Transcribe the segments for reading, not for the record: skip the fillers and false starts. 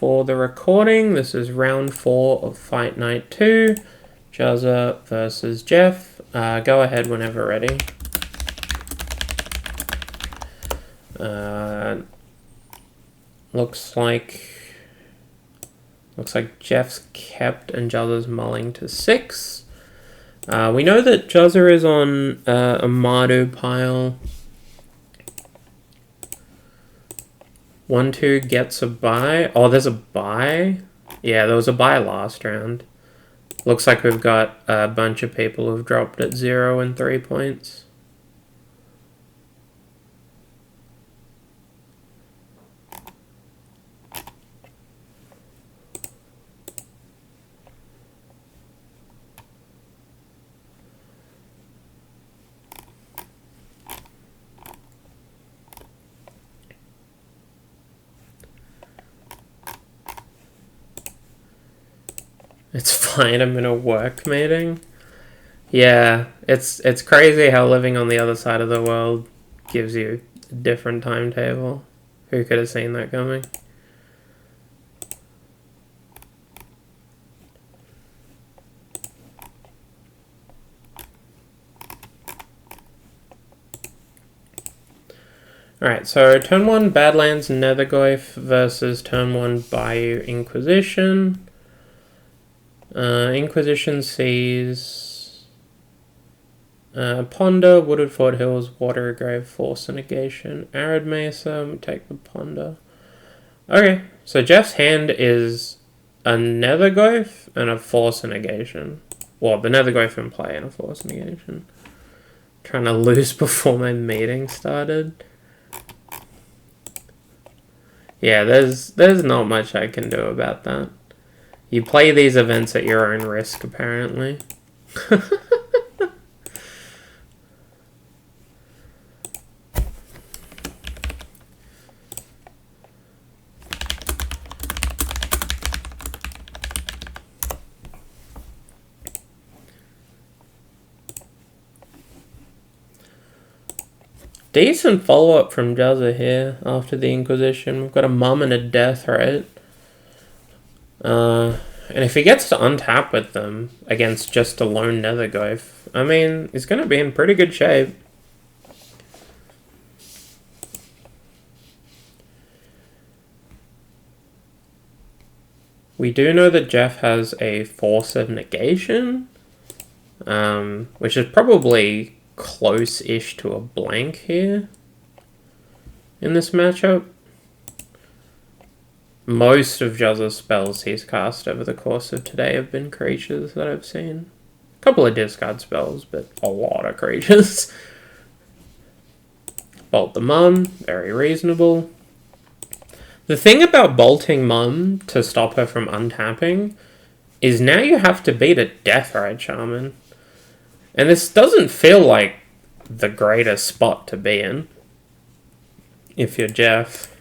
for the recording. This is round 4 of Fight Night 2. Juzza versus Jeff. Go ahead whenever ready. Looks like Jeff's kept and Juzza's mulling to 6. We know that Juzza is on a Mardu pile. 1-2 gets a bye. Oh, there's a bye? Yeah, there was a bye last round. Looks like we've got a bunch of people who've dropped at 0 and 3 points. It's fine, I'm in a work meeting. Yeah, it's crazy how living on the other side of the world gives you a different timetable. Who could have seen that coming? Alright, so turn 1 Badlands Nethergoyf versus turn 1 Bayou Inquisition. Inquisition sees Ponder, Wooded Fort Hills, Water Grave, Force Negation, Arid Mesa. We take the Ponder. Okay, so Jeff's hand is a Nethergoyf and a Force Negation. Well, the Nethergoyf in play and a Force Negation. Trying to lose before my meeting started. Yeah, there's not much I can do about that. You play these events at your own risk, apparently. Decent follow-up from Juzza here after the Inquisition. We've got a mum and a death, right? And if he gets to untap with them against just a lone Nethergoyf, I mean, he's going to be in pretty good shape. We do know that Jeff has a Force of Negation, which is probably close-ish to a blank here in this matchup. Most of Juzza's spells he's cast over the course of today have been creatures that I've seen. A couple of discard spells, but a lot of creatures. Bolt the Mum, very reasonable. The thing about bolting Mum to stop her from untapping is now you have to beat a Deathrite Shaman. And this doesn't feel like the greatest spot to be in if you're Jeff.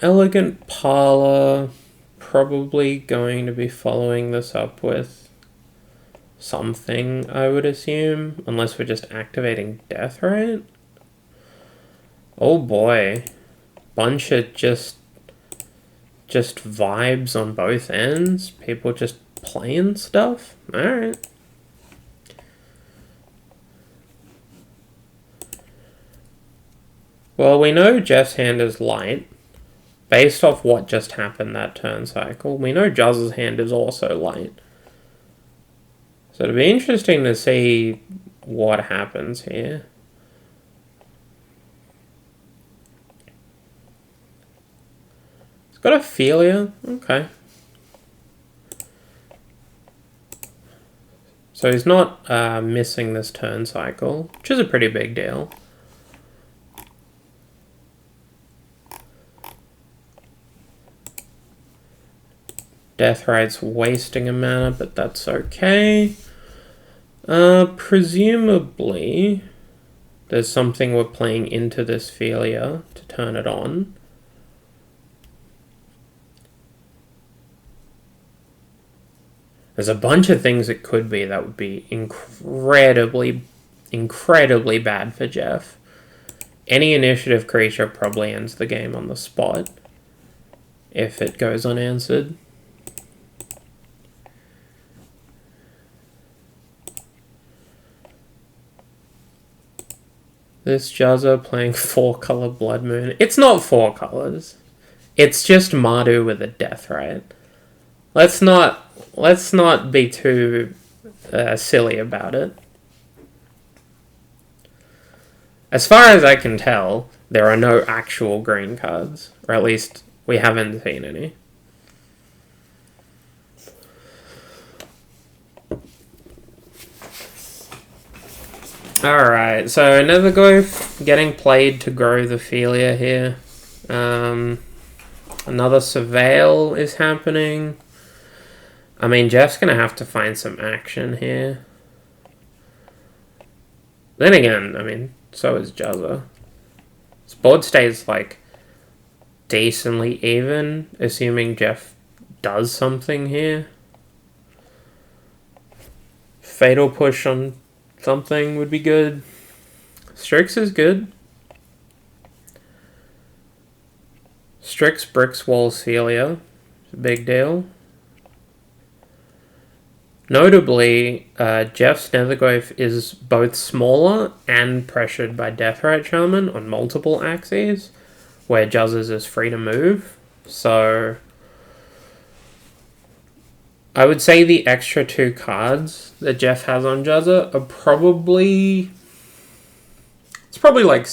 Elegant Parlor, probably going to be following this up with something, I would assume, unless we're just activating Deathrite. Oh boy, bunch of just vibes on both ends, people just playing stuff. Alright. Well, we know Jeff's hand is light. Based off what just happened that turn cycle, we know Juzza's hand is also light. So it'll be interesting to see what happens here. It's got Ophelia. Okay. So he's not missing this turn cycle, which is a pretty big deal. Deathrite's wasting a mana, but that's okay. Presumably, there's something we're playing into this Ophelia to turn it on. There's a bunch of things it could be that would be incredibly bad for Jeff. Any initiative creature probably ends the game on the spot if it goes unanswered. This Jazza playing 4-color Blood Moon. It's not 4 colors. It's just Mardu with a death right. Let's not be too silly about it. As far as I can tell, there are no actual green cards, or at least we haven't seen any. Alright, so Netherglyph getting played to grow the Philia here. Another Surveil is happening. I mean, Jeff's going to have to find some action here. Then again, I mean, so is Jazza. This board stays, like, decently even, assuming Jeff does something here. Fatal Push on something would be good. Strix is good. Strix, Bricks, Walls, Philia. It's a big deal. Notably, Jeff's Netherglyph is both smaller and pressured by Deathrite Shaman on multiple axes, where Jazza's is free to move. So I would say the extra 2 cards that Jeff has on Jazza are probably... It's probably like...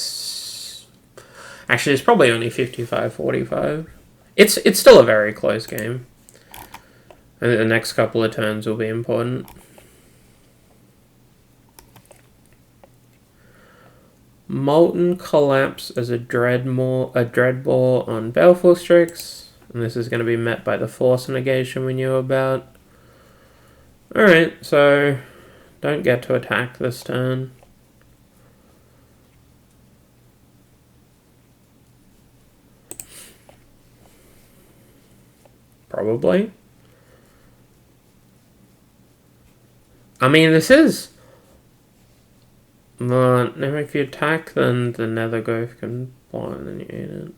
Actually, it's probably only 55-45. It's still a very close game. And the next couple of turns will be important. Molten Collapse as a Dreadbore on Baleful Strix. And this is going to be met by the Force Negation we knew about. Alright, so don't get to attack this turn. Probably. I mean, this is... if you attack, then the Netherglyph can blow and then you eat it.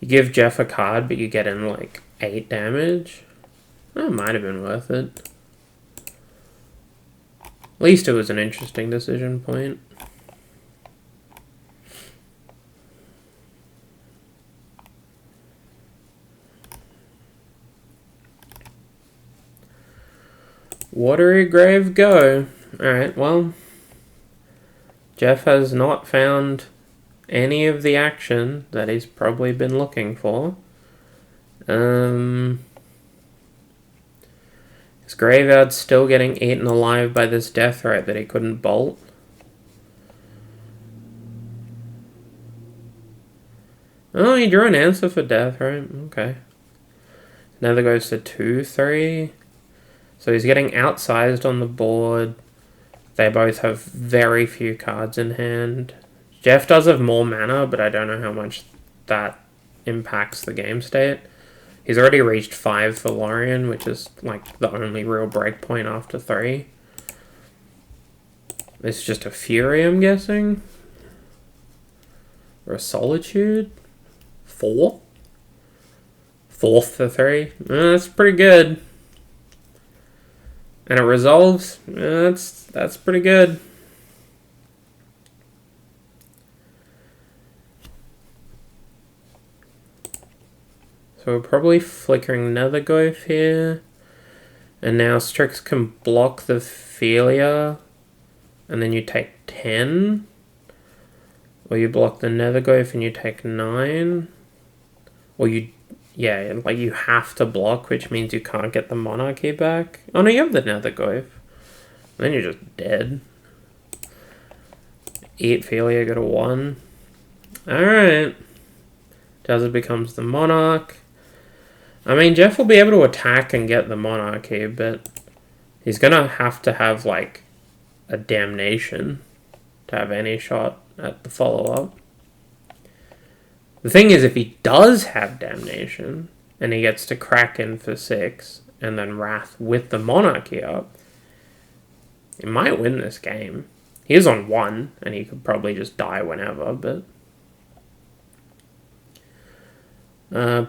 You give Jeff a card, but you get in, like, 8 damage. That might have been worth it. At least it was an interesting decision point. Watery Grave, go. Alright, well, Jeff has not found any of the action that he's probably been looking for. His graveyard's still getting eaten alive by this Deathrite that he couldn't bolt. Oh, he drew an answer for Deathrite. Okay. Now that goes to 2-3. So he's getting outsized on the board. They both have very few cards in hand. Jeff does have more mana, but I don't know how much that impacts the game state. He's already reached 5 for Lorien, which is like the only real breakpoint after 3. This is just a Fury, I'm guessing. Or a Solitude. 4? 4th for 3. That's pretty good. And it resolves. That's pretty good. So we're probably flickering Netherglyph here. And now Strix can block the Philia. And then you take 10. Or you block the Netherglyph and you take 9. Or yeah, like you have to block, which means you can't get the Monarchy back. Oh no, you have the Netherglyph. Then you're just dead. Eat Philia, go to 1. Alright. Jazza becomes the Monarch. I mean, Jeff will be able to attack and get the Monarchy, but he's gonna have to have, like, a Damnation to have any shot at the follow-up. The thing is, if he does have Damnation, and he gets to Kraken for 6, and then Wrath with the Monarchy up, he might win this game. He is on 1, and he could probably just die whenever, but...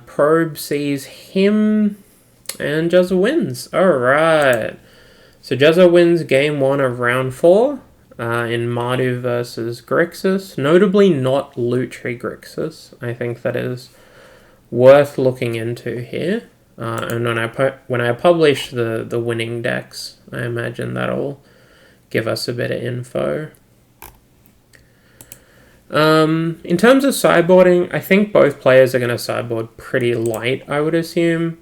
Probe sees him, and Juzza wins. Alright. So Juzza wins game 1 of round 4 in Mardu versus Grixis. Notably not Loot Tree Grixis. I think that is worth looking into here. And when I publish the winning decks, I imagine that'll give us a bit of info. In terms of sideboarding, I think both players are going to sideboard pretty light, I would assume.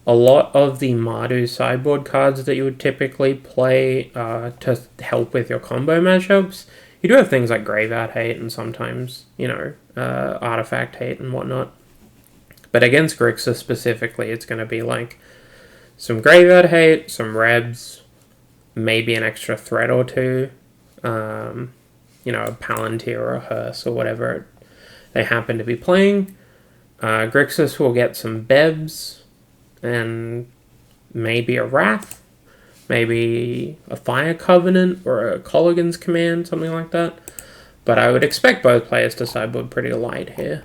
A lot of the Mardu sideboard cards that you would typically play to help with your combo matchups, you do have things like Graveyard Hate and sometimes, Artifact Hate and whatnot. But against Grixis specifically, it's going to be like some Graveyard Hate, some Rebs, maybe an extra threat or two, a Palantir or a Hearse or whatever they happen to be playing. Grixis will get some Bebs, and maybe a Wrath, maybe a Fire Covenant or a Colligan's Command, something like that. But I would expect both players to sideboard pretty light here.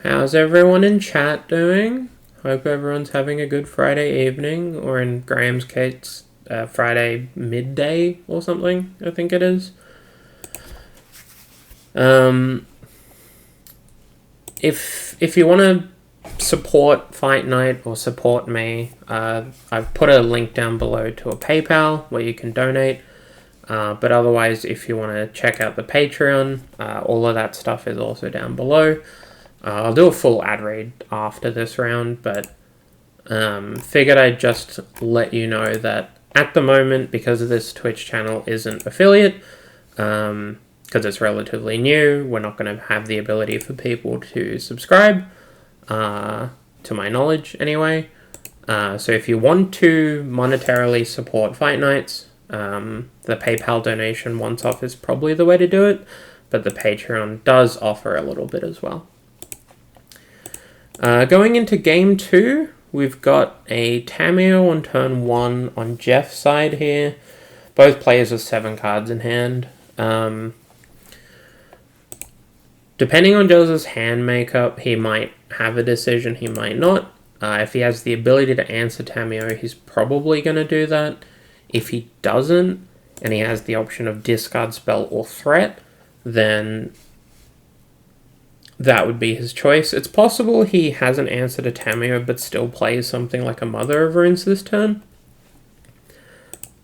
How's everyone in chat doing? Hope everyone's having a good Friday evening, or in Graham's case, Friday midday or something, I think it is. If you want to support Fight Night or support me, I've put a link down below to a PayPal where you can donate. But otherwise, if you want to check out the Patreon, all of that stuff is also down below. I'll do a full ad read after this round, but figured I'd just let you know that at the moment, because this Twitch channel isn't affiliate, because it's relatively new, we're not going to have the ability for people to subscribe, to my knowledge anyway. So if you want to monetarily support Fight Nights, the PayPal donation once off is probably the way to do it, but the Patreon does offer a little bit as well. Going into game 2, we've got a Tamiyo on turn 1 on Jeff's side here. Both players with 7 cards in hand. Depending on Jose's hand makeup, he might have a decision, he might not. If he has the ability to answer Tamiyo, he's probably going to do that. If he doesn't, and he has the option of discard spell or threat, then that would be his choice. It's possible he hasn't answered a Tamiyo but still plays something like a Mother of Runes this turn,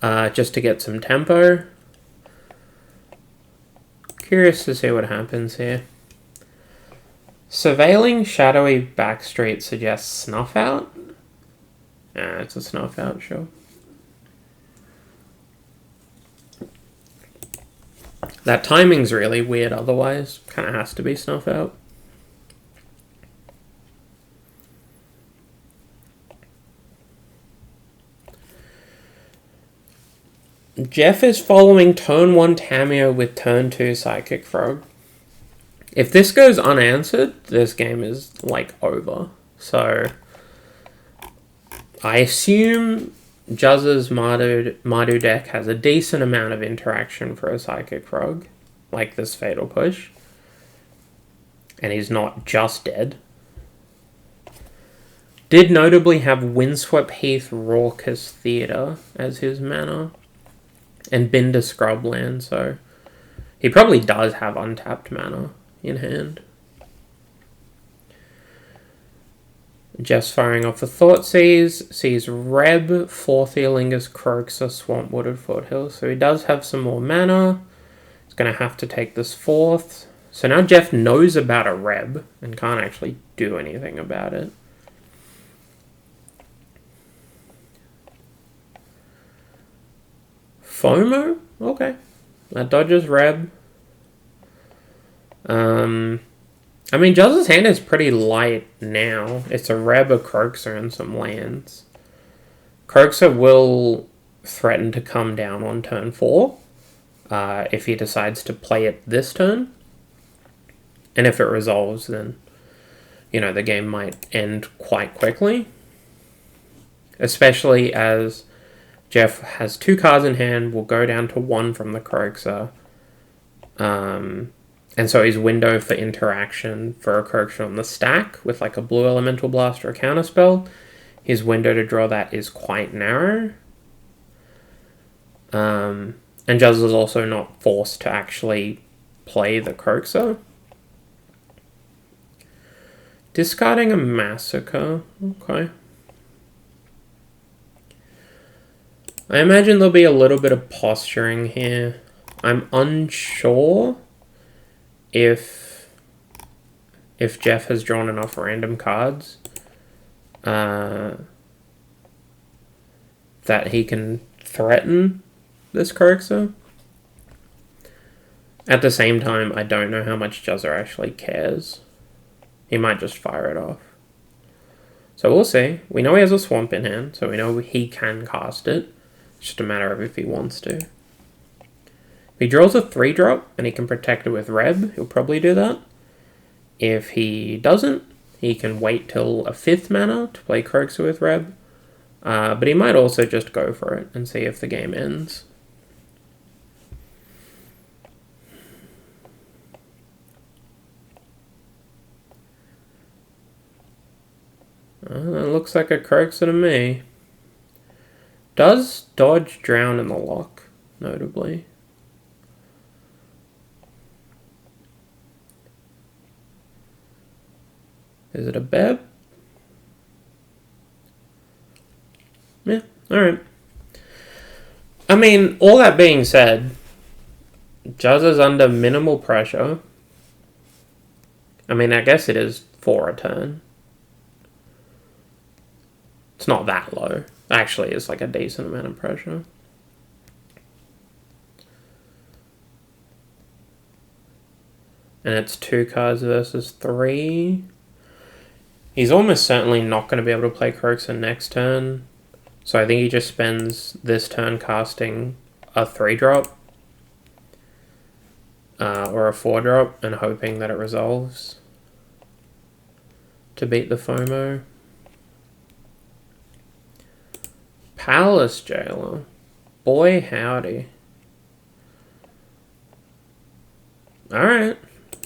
just to get some tempo. Curious to see what happens here. Surveilling Shadowy Backstreet suggests Snuff Out. It's a Snuff Out, sure. That timing's really weird otherwise. Kind of has to be Snuff Out. Jeff is following turn 1 Tamiyo with turn 2 Psychic Frog. If this goes unanswered, this game is, like, over. So, I assume Juzza's Mardu deck has a decent amount of interaction for a Psychic Frog, like this Fatal Push. And he's not just dead. Did notably have Windswept Heath Raucous Theatre as his mana, and Binder Scrubland, so he probably does have untapped mana in hand. Just firing off the Thoughtseize, sees Reb, 4th Earlingus, Croxa, Swamp Wooded Foothills, so he does have some more mana. He's going to have to take this 4th. So now Jeff knows about a Reb and can't actually do anything about it. FOMO? Okay. That dodges Reb. I mean, Jazz's hand is pretty light now. It's a Reb, a Croaxer, and some lands. Croaxer will threaten to come down on turn 4 if he decides to play it this turn. And if it resolves, then, you know, the game might end quite quickly. Especially as Jeff has 2 cards in hand, will go down to 1 from the Croaxer. And so his window for interaction for a Croaxer on the stack with like a blue Elemental Blast or a Counterspell, his window to draw that is quite narrow. And Juzz is also not forced to actually play the Croaxer. Discarding a Massacre. Okay. I imagine there'll be a little bit of posturing here. I'm unsure if Jeff has drawn enough random cards that he can threaten this Croaxer. At the same time, I don't know how much Juzzer actually cares. He might just fire it off. So we'll see. We know he has a Swamp in hand, so we know he can cast it. It's just a matter of if he wants to. If he draws a 3-drop and he can protect it with Reb, he'll probably do that. If he doesn't, he can wait till a 5th mana to play Croaxer with Reb. But he might also just go for it and see if the game ends. That looks like a Croaxer to me. Does dodge Drown in the lock, notably. Is it a Beb? Yeah, alright. I mean, all that being said, Juzz is under minimal pressure. I mean, I guess it is for a turn. It's not that low. Actually, it's like a decent amount of pressure. And it's 2 cards versus 3. He's almost certainly not going to be able to play Croaxer next turn. So I think he just spends this turn casting a 3-drop. Or a 4-drop and hoping that it resolves to beat the FOMO. Palace Jailer. Boy howdy. Alright.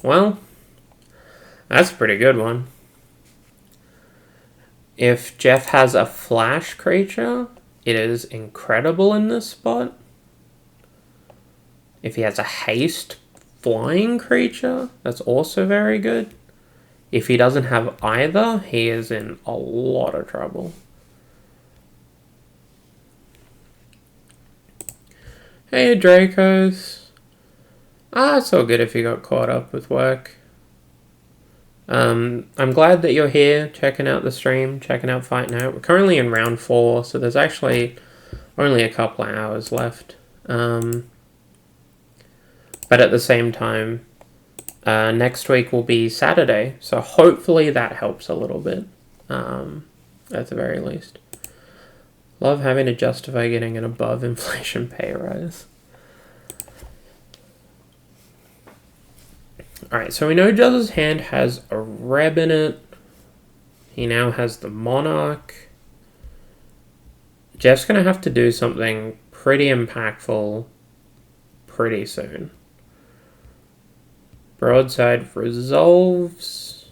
Well, that's a pretty good one. If Jeff has a flash creature, it is incredible in this spot. If he has a haste flying creature, that's also very good. If he doesn't have either, he is in a lot of trouble. Hey, Dracos. It's all good if you got caught up with work. I'm glad that you're here, checking out the stream, checking out Fight Night. We're currently in round 4, so there's actually only a couple of hours left. But at the same time, next week will be Saturday, so hopefully that helps a little bit, at the very least. Love having to justify getting an above inflation pay rise. Alright, so we know Juzz's hand has a Reb in it. He now has the Monarch. Jeff's going to have to do something pretty impactful pretty soon. Broadside resolves.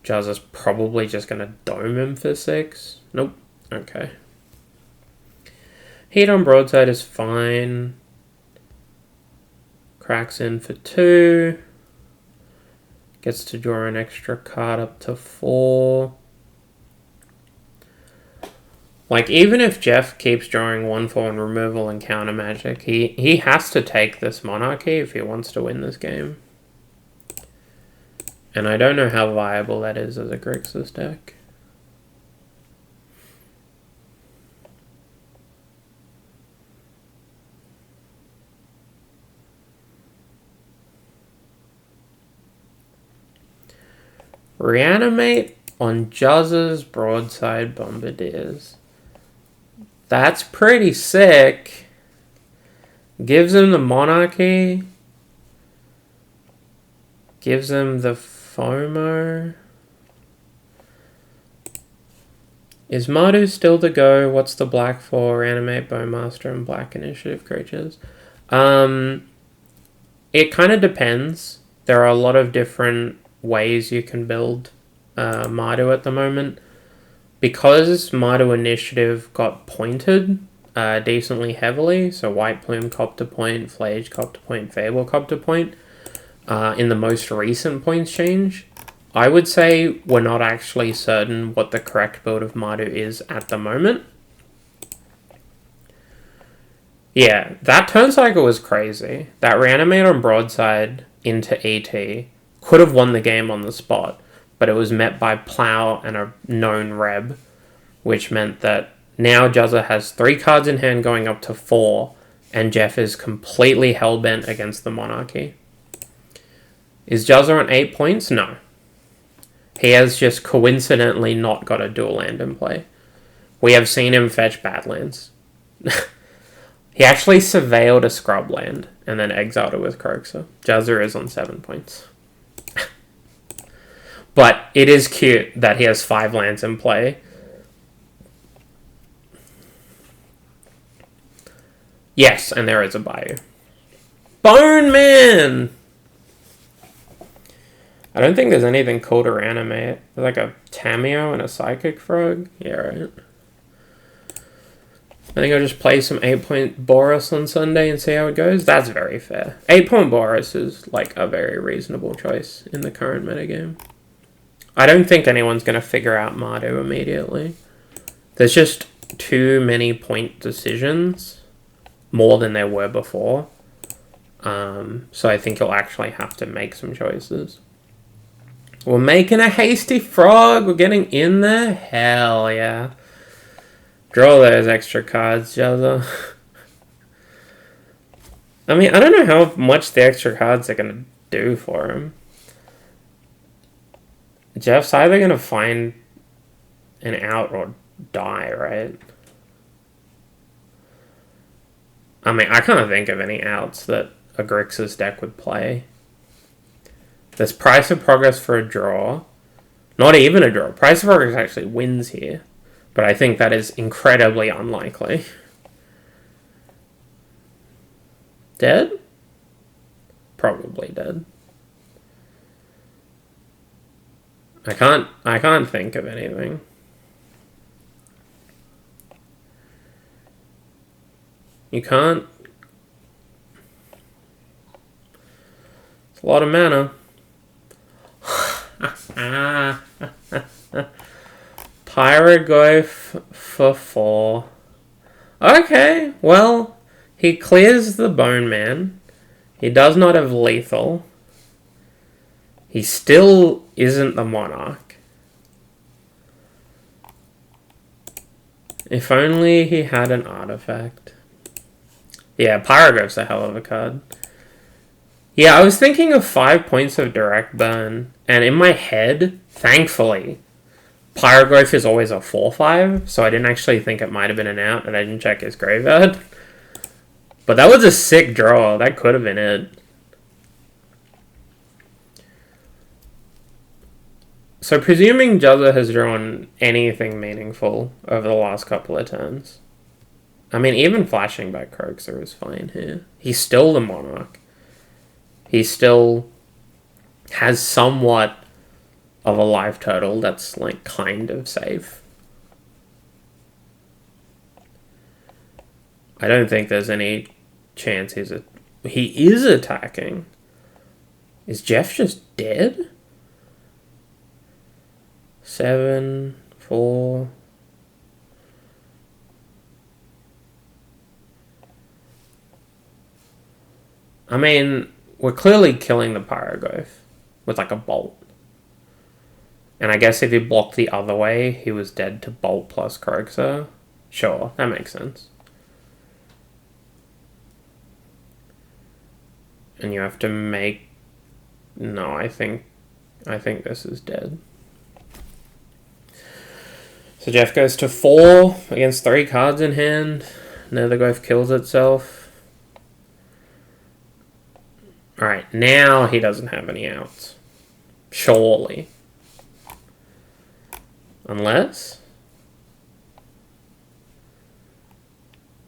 Juzz is probably just going to dome him for 6. Nope. Okay. Heat on Broadside is fine. Cracks in for 2. Gets to draw an extra card up to 4. Like, even if Jeff keeps drawing 1/4 and removal and counter magic, he has to take this Monarchy if he wants to win this game. And I don't know how viable that is as a Grixis deck. Reanimate on Jazz's broadside bombardiers. That's pretty sick. Gives him the monarchy. Gives him the FOMO. Is Mardu still to go? What's the black for? Reanimate, Bowmaster, and black initiative creatures. It kind of depends. There are a lot of different ways you can build Mardu at the moment. Because Mardu initiative got pointed decently heavily, so White Plume Copter Point, Flage Copter Point, Fable Copter Point, in the most recent points change, I would say we're not actually certain what the correct build of Mardu is at the moment. Yeah, that turn cycle was crazy. That Reanimate on broadside into ET could have won the game on the spot, but it was met by Plow and a known Reb, which meant that now Juzza has 3 cards in hand going up to 4, and Jeff is completely hellbent against the Monarchy. Is Juzza on 8 points? No. He has just coincidentally not got a dual land in play. We have seen him fetch Badlands. He actually surveilled a scrub land and then exiled it with Croxer. Juzza is on 7 points. But it is cute that he has 5 lands in play. Yes, and there is a Bayou. Bone Man! I don't think there's anything cool to reanimate. There's like a Tameo and a Psychic Frog. Yeah, right. I think I'll just play some 8-point Boros on Sunday and see how it goes. That's very fair. 8-point Boros is like a very reasonable choice in the current metagame. I don't think anyone's going to figure out Mardu immediately. There's just too many point decisions, more than there were before. So I think you'll actually have to make some choices. We're making a hasty frog. We're getting in there. Hell yeah. Draw those extra cards, Juzza. I mean, I don't know how much the extra cards are going to do for him. Jeff's either going to find an out or die, right? I mean, I can't think of any outs that a Grixis deck would play. There's Price of Progress for a draw. Not even a draw. Price of Progress actually wins here. But I think that is incredibly unlikely. Dead? Probably dead. I can't think of anything. You can't. It's a lot of mana. Pyroglyph for 4. Okay, well, he clears the Bone Man. He does not have lethal. He still isn't the Monarch. If only he had an artifact. Yeah, Pyroglyph's a hell of a card. Yeah, I was thinking of 5 points of direct burn, and in my head, thankfully, Pyroglyph is always a 4/5, so I didn't actually think it might have been an out, and I didn't check his graveyard. But that was a sick draw. That could have been it. So presuming Juzza has drawn anything meaningful over the last couple of turns. I mean, even flashing back Croxer is fine here. He's still the Monarch. He still has somewhat of a life total that's like kind of safe. I don't think there's any chance he is attacking. Is Jeff just dead? 7, 4. I mean, we're clearly killing the Pyroglyph with like a bolt. And I guess if he blocked the other way, he was dead to bolt plus Croxer. Sure, that makes sense. And you have to make... No, I think I think this is dead. So Jeff goes to 4 against 3 cards in hand. Netherglyph kills itself. Alright, now he doesn't have any outs. Surely. Unless...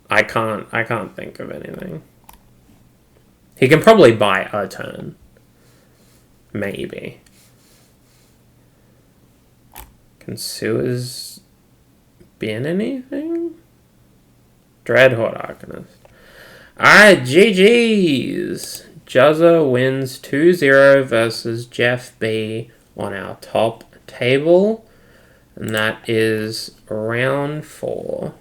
I can't think of anything. He can probably buy a turn. Maybe. Can Sewers bin anything? Dreadhorde Arcanist. Alright, GG's. Juzza wins 2-0 versus Jeff B on our top table. And that is round 4.